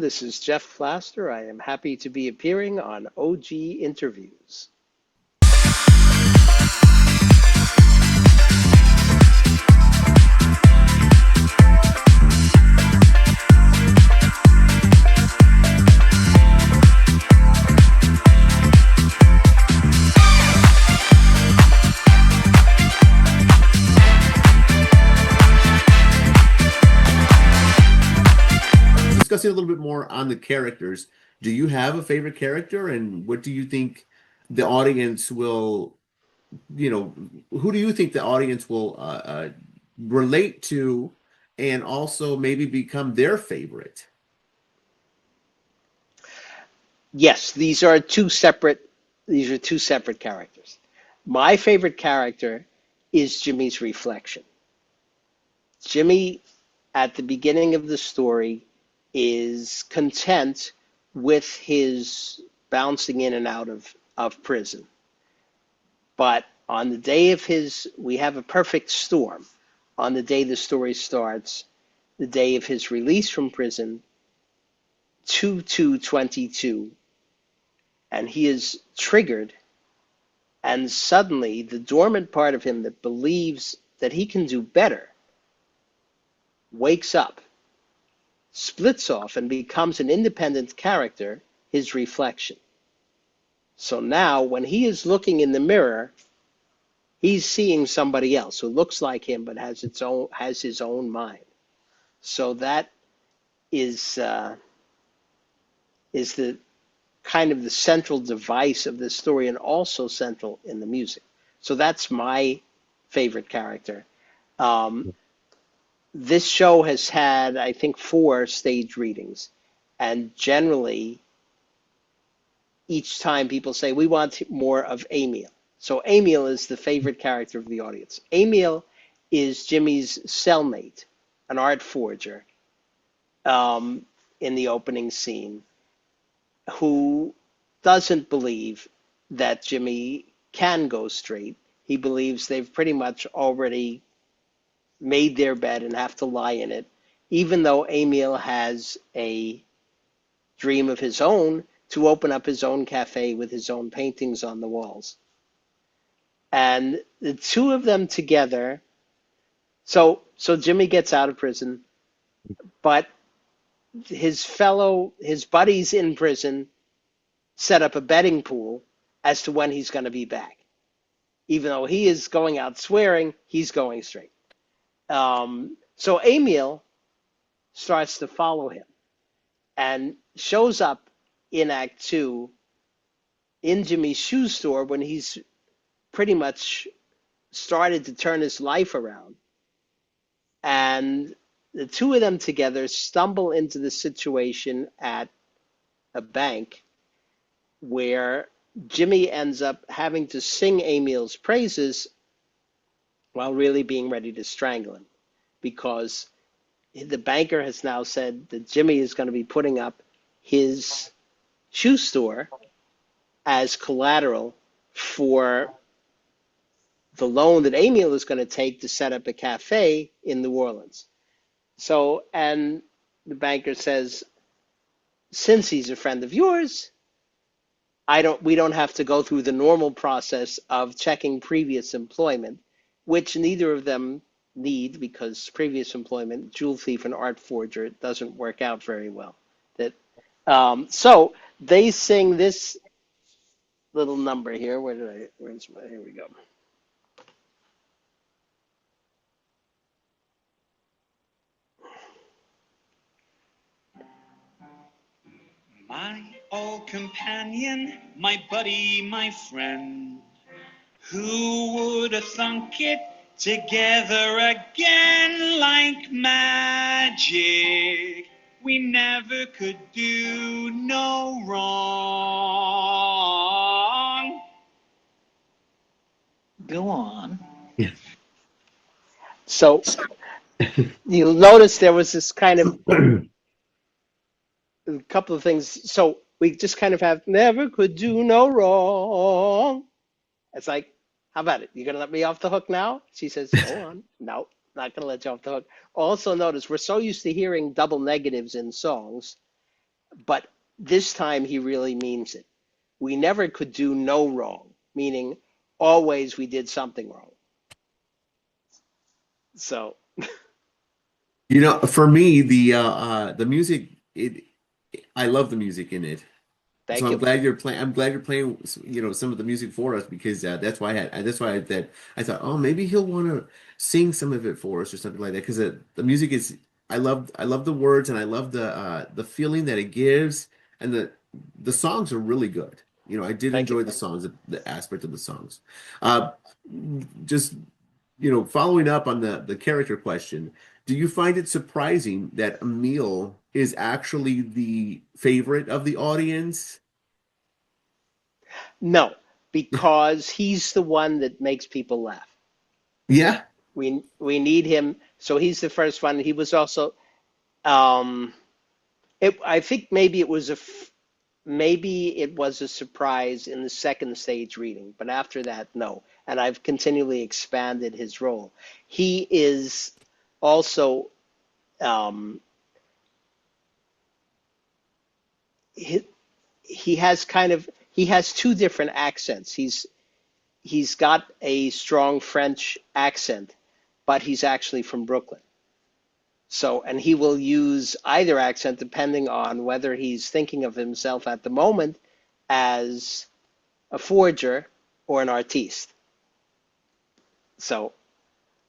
This is Jeff Flaster. I am happy to be appearing on OG Interviews. Discussing a little bit more on the characters, do you have a favorite character, and what do you think the audience will, who do you think the audience will relate to, and also maybe become their favorite? Yes, these are two separate characters. My favorite character is Jimmy's reflection. Jimmy, at the beginning of the story, is content with his bouncing in and out of prison. But on the day of we have a perfect storm. On the day the story starts, the day of his release from prison, 2/2/22, and he is triggered, and suddenly the dormant part of him that believes that he can do better wakes up, splits off, and becomes an independent character, his reflection. So now when he is looking in the mirror, he's seeing somebody else who looks like him but has his own mind. So that is the kind of the central device of this story, and also central in the music. So that's my favorite character. This show has had, I think, 4 stage readings, and generally each time people say, we want more of Emil. So Emil is the favorite character of the audience. Emil is Jimmy's cellmate, an art forger, in the opening scene, who doesn't believe that Jimmy can go straight. He believes they've pretty much already made their bed and have to lie in it, even though Emil has a dream of his own to open up his own cafe with his own paintings on the walls. And the two of them together, so Jimmy gets out of prison, but his buddies in prison set up a betting pool as to when he's going to be back. Even though he is going out swearing, he's going straight. So Emil starts to follow him and shows up in Act 2 in Jimmy's shoe store when he's pretty much started to turn his life around. And the two of them together stumble into the situation at a bank where Jimmy ends up having to sing Emil's praises while really being ready to strangle him, because the banker has now said that Jimmy is going to be putting up his shoe store as collateral for the loan that Emil is going to take to set up a cafe in New Orleans. So, and the banker says, since he's a friend of yours, we don't have to go through the normal process of checking previous employment, which neither of them need, because previous employment, jewel thief and art forger, doesn't work out very well. So they sing this little number here. Here we go. My old companion, my buddy, my friend, who would have thunk it together again like magic? We never could do no wrong. Go on. Yeah. So you'll notice there was this kind of a couple of things. So we just kind of have never could do no wrong. It's like, how about it? You gonna let me off the hook now? She says, go on. No, not gonna let you off the hook. Also notice we're so used to hearing double negatives in songs but this time he really means it. We never could do no wrong, meaning always we did something wrong. So For me, the music, I love the music in it. So thank I'm you. glad you're playing. I'm glad you're playing, some of the music for us because that's why I thought, oh, maybe he'll want to sing some of it for us or something like that. Because the music is, I love the words and I love the feeling that it gives, and the songs are really good. I did Thank you. enjoy the songs, the aspect of the songs. Uh, just following up on the character question, do you find it surprising that Emil is actually the favorite of the audience? No, because he's the one that makes people laugh. Yeah. We need him. So he's the first one. He was also um I think maybe it was a surprise in the second stage reading, but after that, no. And I've continually expanded his role. He is also um, he, he has two different accents. He's got a strong French accent, but he's actually from Brooklyn. So, and he will use either accent depending on whether he's thinking of himself at the moment as a forger or an artiste. So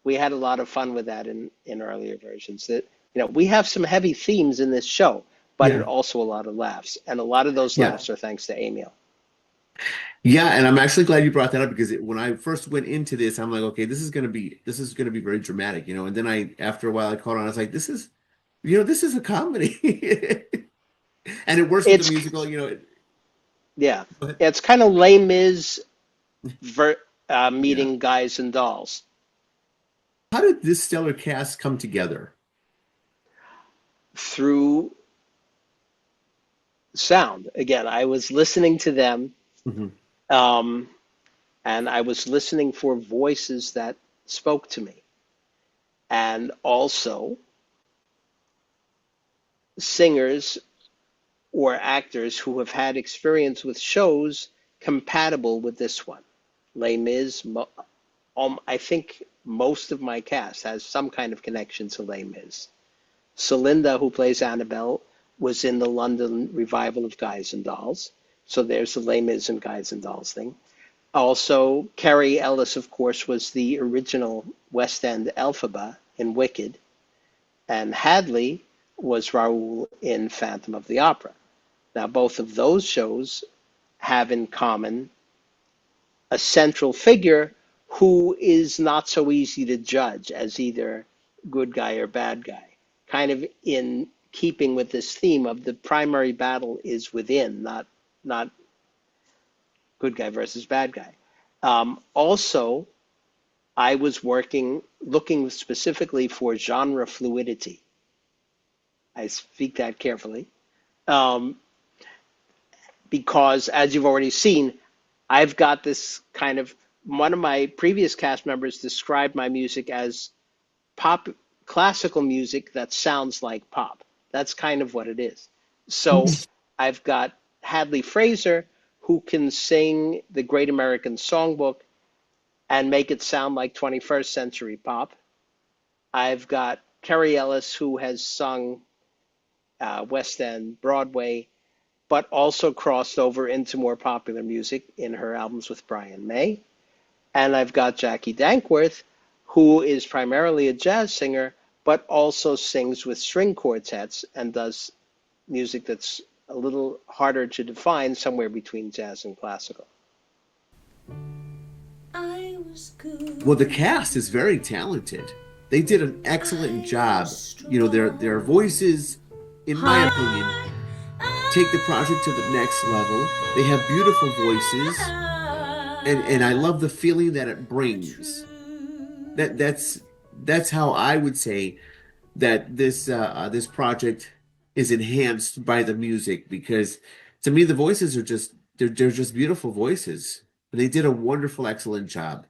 we had a lot of fun with that in earlier versions. That we have some heavy themes in this show, but it Yeah. also a lot of laughs, and a lot of those Yeah. laughs are thanks to Emil. Yeah, and I'm actually glad you brought that up because when I first went into this, I'm like, okay, this is gonna be very dramatic, and then after a while I caught on, I was like, this is a comedy. And it works with the It's musical. yeah, Go ahead. it's kind of Les Mis Yeah. meeting Guys and Dolls How did this stellar cast come together? through sound. Again, I was listening to them, Hmm. um, and I was listening for voices that spoke to me, and also singers or actors who have had experience with shows compatible with this one. Les Mis, I think most of my cast has some kind of connection to Les Mis. Celinda, who plays Annabelle, was in the London revival of Guys and Dolls. So there's the Les Mis and Guys and Dolls thing. Also, Carrie Ellis, of course, was the original West End Elphaba in Wicked, and Hadley was Raoul in Phantom of the Opera. Now, both of those shows have in common a central figure who is not so easy to judge as either good guy or bad guy, kind of in keeping with this theme of the primary battle is within, not good guy versus bad guy. Also, I was looking specifically for genre fluidity. I speak that carefully um, because, as you've already seen, I've got this kind of one of my previous cast members described my music as pop classical music that sounds like pop. That's kind of what it is. So I've got Hadley Fraser who can sing the Great American Songbook and make it sound like 21st century pop. I've got Carrie Ellis who has sung West End, Broadway, but also crossed over into more popular music in her albums with Brian May. And I've got Jackie Dankworth, who is primarily a jazz singer, but also sings with string quartets and does music that's a little harder to define, somewhere between jazz and classical. I was Well, the good. cast is very talented. They did an excellent I job. was Their voices, in my opinion, high. take the project to the next level. They have beautiful voices, and I love the feeling that it brings. True. That's how I would say that this project is enhanced by the music because to me the voices are they're just beautiful voices. They did a wonderful, excellent job.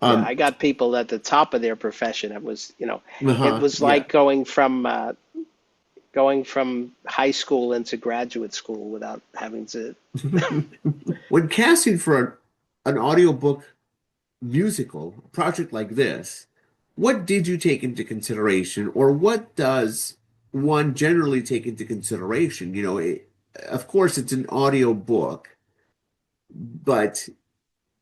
Yeah, Um, I got people at the top of their profession. It was uh-huh, like yeah. going from going from high school into graduate school without having to. When casting for an audiobook musical project like this, what did you take into consideration, or what does one generally take into consideration? Of course, it's an audiobook, but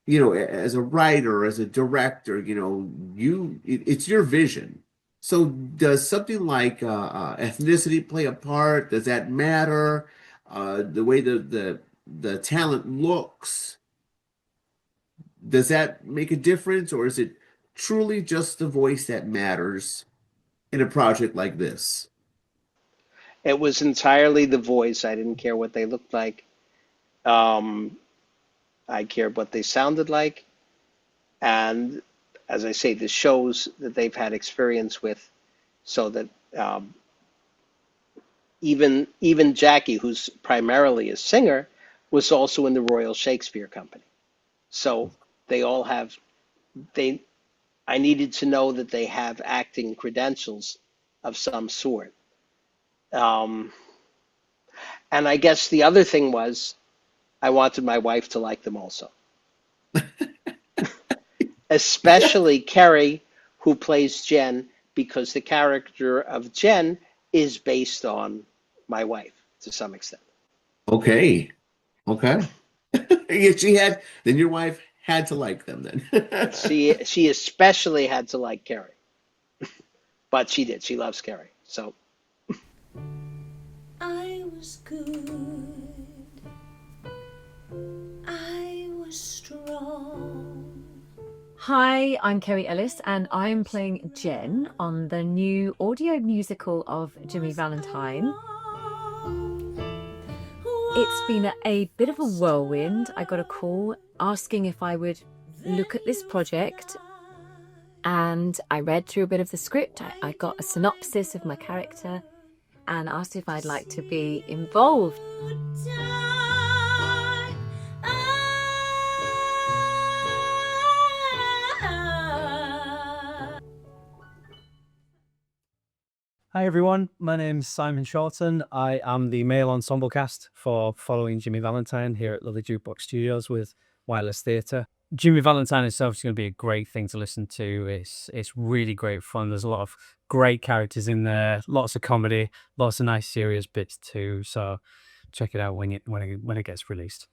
as a writer, as a director, it's your vision. So does something like ethnicity play a part? Does that matter? The way the talent looks, does that make a difference, or is it truly just the voice that matters in a project like this? It was entirely the voice. I didn't care what they looked like. I cared what they sounded like. And as I say, the shows that they've had experience with, so that even Jackie, who's primarily a singer, was also in the Royal Shakespeare Company. So they all have, I needed to know that they have acting credentials of some sort. And I guess the other thing was I wanted my wife to like them also. Especially Kerry, who plays Jen, because the character of Jen is based on my wife to some extent. Okay. Yeah, then your wife had to like them then. She especially had to like Kerry. But she did. She loves Kerry. So I was good. I was strong. Hi, I'm Kerry Ellis, and I'm playing Jen on the new audio musical of Jimmy Valentine. It's been a bit of a whirlwind. I got a call asking if I would look at this project, and I read through a bit of the script. I got a synopsis of my character and asked if I'd like to be involved. Hi everyone, my name's Simon Shorten. I am the male ensemble cast for Following Jimmy Valentine here at Lily Jukebox Studios with Wireless Theatre. Jimmy Valentine itself is going to be a great thing to listen to. It's really great fun. There's a lot of great characters in there, lots of comedy, lots of nice serious bits too. So check it out when it gets released.